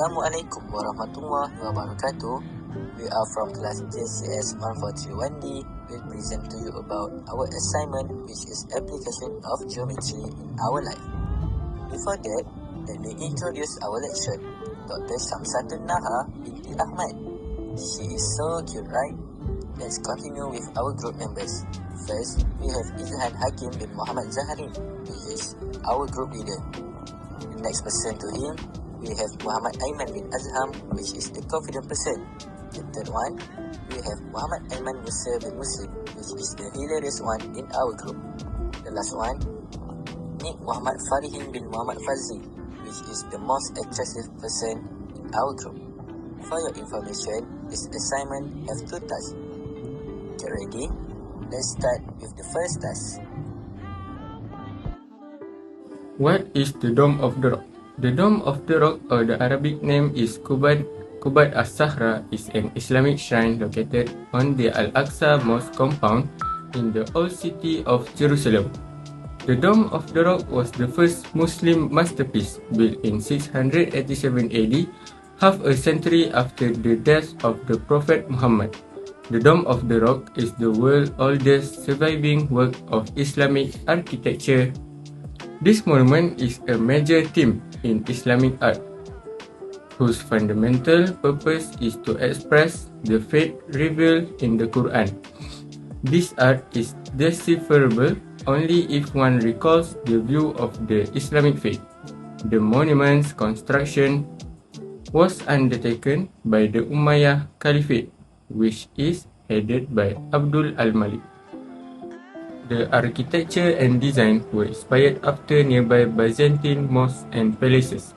Assalamualaikum warahmatullahi wabarakatuh. We are from class JCS 1431D. We'll present to you about our assignment, which is application of geometry in our life. Before that, let me introduce our lecturer, Dr. Shamsatun Nahar Binti Ahmad. She is so cute, right? Let's continue with our group members. First, we have Izhan Haqim bin Muhammad ZAHARIN, which is our group leader. The next person to him, we have AIMAN bin AZHAM, which is the confident person. The third one, we have AIMAN MUSA bin Muslim, which is the hilarious one in our group. The last one, FARIHIN bin FADZLI, which is the most attractive person in our group. For your information, this assignment has 2 tasks. Get ready? Let's start with the first task. What is the Dome of the Rock? The Dome of the Rock, or the Arabic name is Qubat as-Sahra, is an Islamic shrine located on the Al-Aqsa Mosque compound in the old city of Jerusalem. The Dome of the Rock was the first Muslim masterpiece built in 687 AD, half a century after the death of the Prophet Muhammad. The Dome of the Rock is the world's oldest surviving work of Islamic architecture. This monument is a major theme in Islamic art, whose fundamental purpose is to express the faith revealed in the Quran. This art is decipherable only if one recalls the view of the Islamic faith. The monument's construction was undertaken by the Umayyad Caliphate, which is headed by Abdul al-Malik. The architecture and design were inspired after nearby Byzantine mosques and palaces.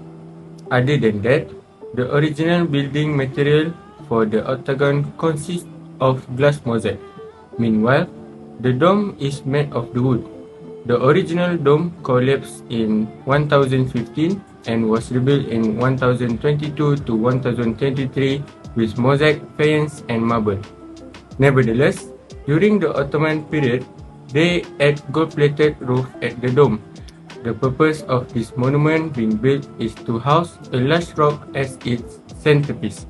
Other than that, the original building material for the octagon consists of glass mosaic. Meanwhile, the dome is made of the wood. The original dome collapsed in 1015 and was rebuilt in 1022 to 1023 with mosaic, faience, and marble. Nevertheless, during the Ottoman period, they add gold-plated roof at the dome. The purpose of this monument being built is to house a large rock as its centerpiece.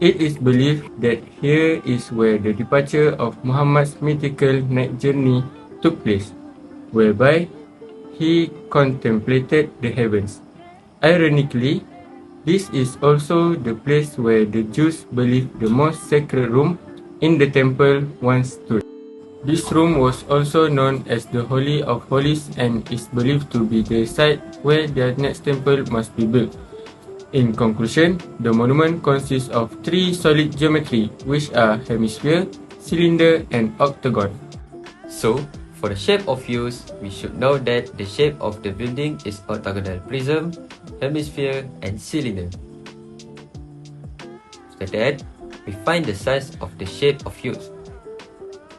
It is believed that here is where the departure of Muhammad's mythical night journey took place, whereby he contemplated the heavens. Ironically, this is also the place where the Jews believe the most sacred room in the temple once stood. This room was also known as the Holy of Holies and is believed to be the site where their next temple must be built. In conclusion, the monument consists of 3 solid geometry, which are hemisphere, cylinder, and octagon. So, for the shape of views, we should know that the shape of the building is octagonal prism, hemisphere, and cylinder. After that, we find the size of the shape of views.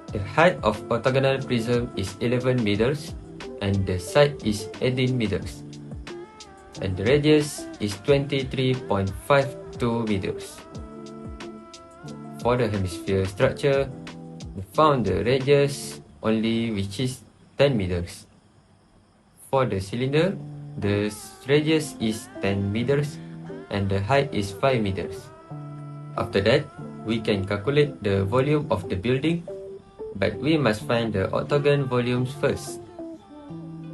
The height of octagonal prism is 11 meters and the side is 18 meters. And the radius is 23.52 meters. For the hemisphere structure, we found the radius only, which is 10 meters. For the cylinder, the radius is 10 meters and the height is 5 meters. After that, we can calculate the volume of the building, but we must find the octagon volumes first.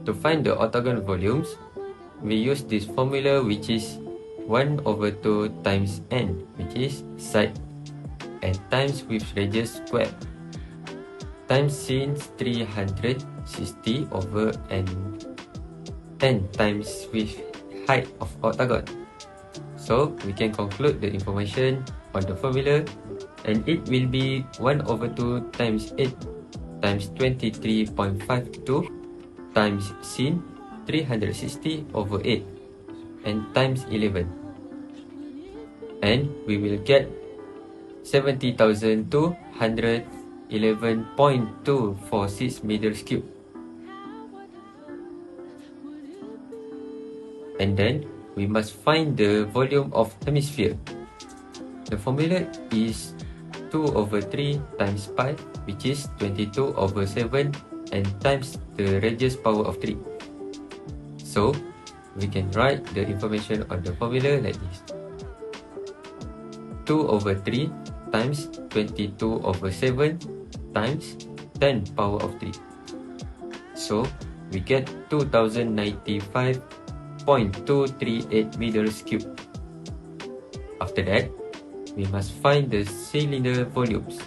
To find the octagon volumes, we use this formula, which is 1/2 times n, which is side, and times with radius squared, times sin 360 over n times with height of octagon. So we can conclude the information on the formula, and it will be 1/2 times 8 times 23.52 times sin 360 over 8 and times 11, and we will get 70,211.246 meters cubed. And then we must find the volume of hemisphere. The formula is 2/3 times pi, which is 22/7, and times the radius power of 3. So, we can write the information on the formula like this. 2 over 3 times 22 over 7 times 10 power of 3. So we get 2095.238 meters cubed. After that, we must find the cylinder volumes.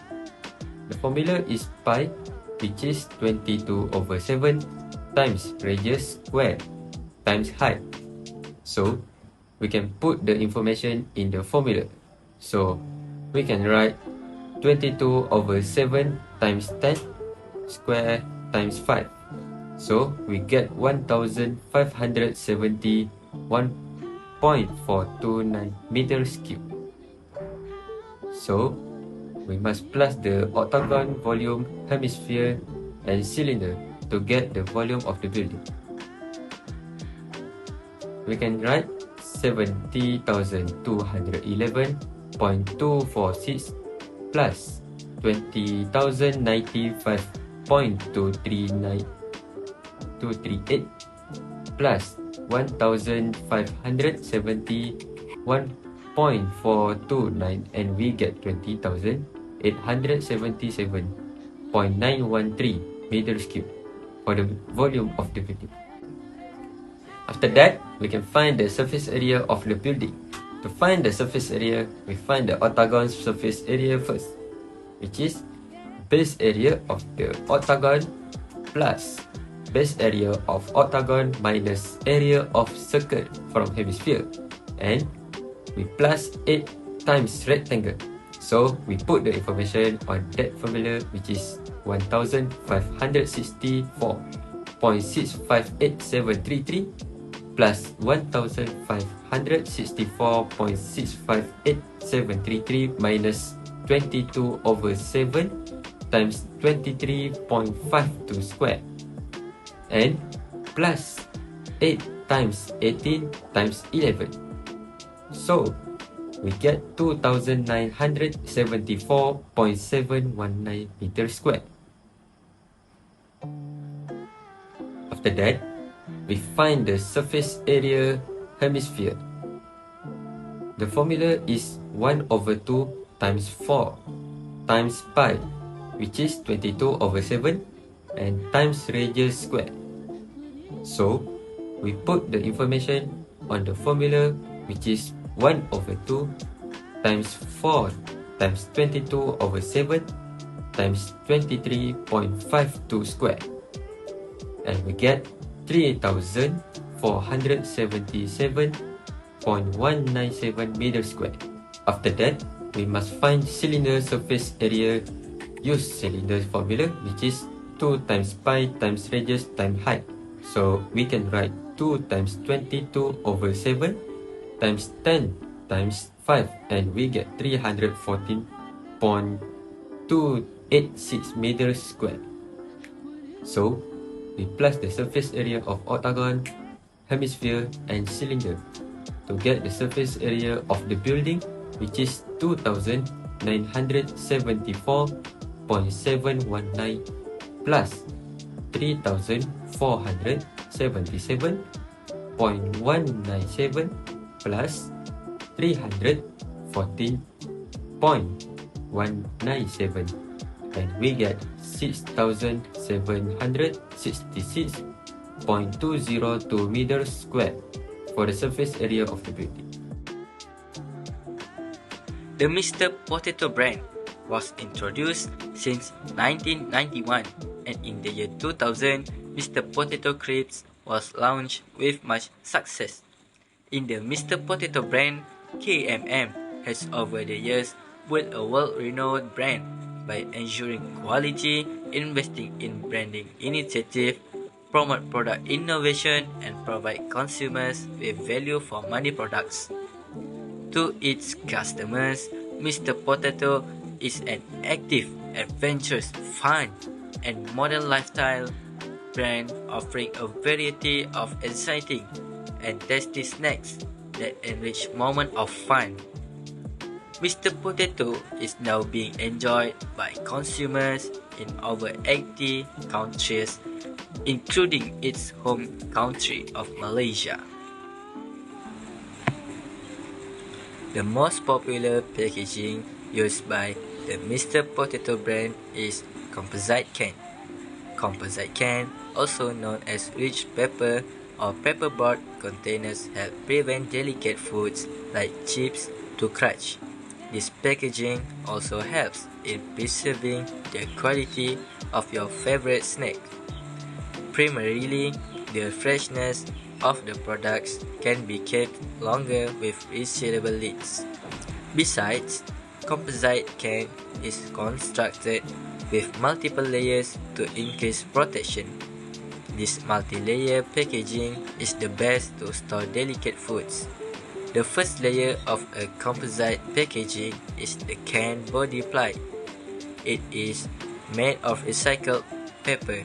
The formula is pi, which is 22 over 7 times radius squared times height. So we can put the information in the formula. So we can write 22 over 7 times 10 square times 5. So we get 1571.429 meters cubed. So we must plus the octagon, volume, hemisphere and cylinder to get the volume of the building. We can write 70,211.246 plus 20,095.238 plus 1,571.429, and we get 20,877.913 meters cubed for the volume of the building. After that, we can find the surface area of the building. To find the surface area, we find the octagon's surface area first, which is base area of the octagon plus base area of octagon minus area of circle from hemisphere, and we plus 8 times rectangle. So we put the information on that formula, which is 1564.658,733 plus 1564.658,733 minus 22 over 7 times 23.52 square, and plus 8 times 18 times 11. So we get 2,974.719 meters square. After that, we find the surface area hemisphere. The formula is 1 over 2 times 4 times pi, which is 22 over 7, and times radius square. So we put the information on the formula, which is 1 over 2 times 4 times 22 over 7 times 23.52 square, and we get 3,477.197 meters square. After that, we must find cylinder surface area. Use cylinder formula, which is 2 times pi times radius times height. So we can write 2 times 22 over 7 times 10 times 5, and we get 314.286 meters square. So we plus the surface area of octagon, hemisphere and cylinder to get the surface area of the building, which is 2,974.719 plus 3,477.197 plus 314.197, and we get 6,766.202 meters square for the surface area of the building. The Mr. Potato brand was introduced since 1991, and in the year 2000, Mr. Potato Crisps was launched with much success. In the Mr. Potato brand, KMM has over the years built a world-renowned brand by ensuring quality, investing in branding initiative, promote product innovation, and provide consumers with value for money products. To its customers, Mr. Potato is an active, adventurous, fun, and modern lifestyle brand offering a variety of exciting and tasty snacks that enrich moments of fun. Mr. Potato is now being enjoyed by consumers in over 80 countries, including its home country of Malaysia. The most popular packaging used by the Mr. Potato brand is composite can. Composite can, also known as rich paper or paperboard containers, help prevent delicate foods like chips to crush. This packaging also helps in preserving the quality of your favorite snack. Primarily, the freshness of the products can be kept longer with resealable lids. Besides, composite can is constructed with multiple layers to increase protection. This multi-layer packaging is the best to store delicate foods. The first layer of a composite packaging is the can body ply. It is made of recycled paper.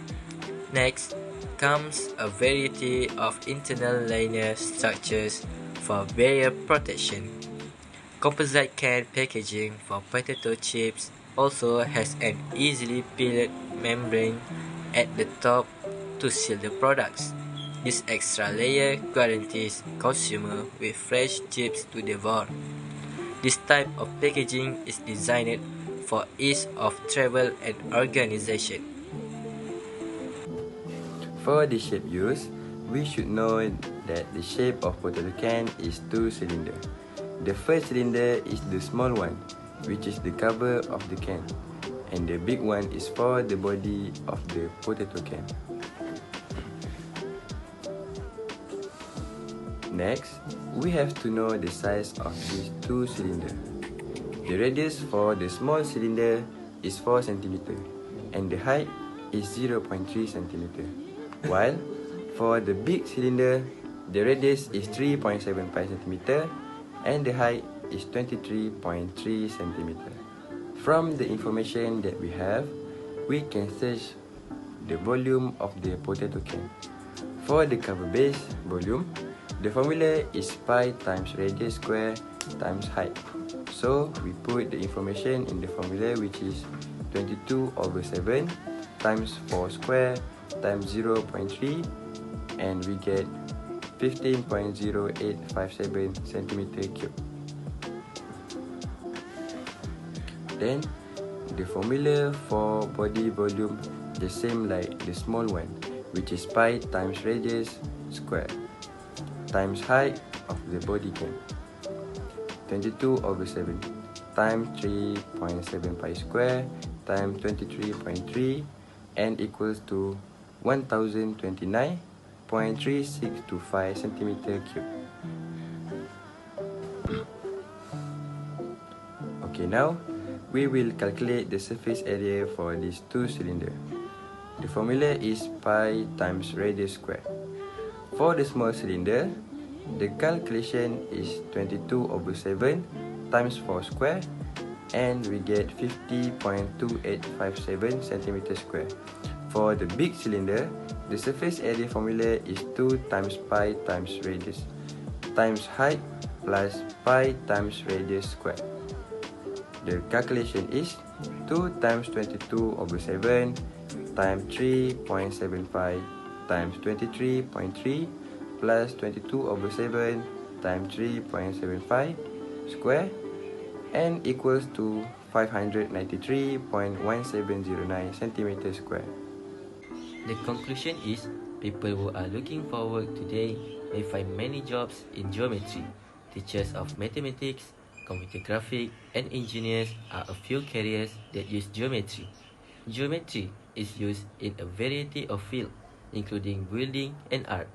Next comes a variety of internal liner structures for barrier protection. Composite can packaging for potato chips also has an easily peeled membrane at the top to seal the products. This extra layer guarantees consumer with fresh chips to devour. This type of packaging is designed for ease of travel and organization. For the shape used, we should know that the shape of potato can is two cylinder. The first cylinder is the small one, which is the cover of the can, and the big one is for the body of the potato can. Next, we have to know the size of these two cylinders. The radius for the small cylinder is 4 cm, and the height is 0.3 cm. While for the big cylinder, the radius is 3.75 cm and the height is 23.3 cm. From the information that we have, we can search the volume of the potato can. For the cover base volume, the formula is pi times radius square times height. So we put the information in the formula, which is 22/7 times 4 square times 0.3, and we get 15.0857 cm3. Then the formula for body volume the same like the small one, which is pi times radius square times height of the body can. 22/7 times 3.7 pi square times 23.3 and equals to 1029.3625 cm3. Okay, now we will calculate the surface area for these two cylinders. The formula is pi times radius square. For the small cylinder, the calculation is 22/7 times 4 square, and we get 50.2857 cm². For the big cylinder, the surface area formula is 2 times pi times radius times height plus pi times radius square. The calculation is 2 times 22/7 times 3.75 times 23.3 plus 22/7 times 3.75 square and equals to 593.1709 cm². The conclusion is, people who are looking for work today may find many jobs in geometry. Teachers of mathematics, computer graphics, and engineers are a few careers that use geometry. Geometry is used in a variety of fields, including building and art.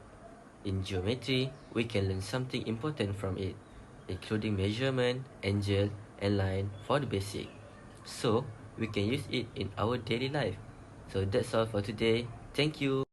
In geometry, we can learn something important from it, including measurement, angle, and line for the basic. So, we can use it in our daily life. So that's all for today. Thank you.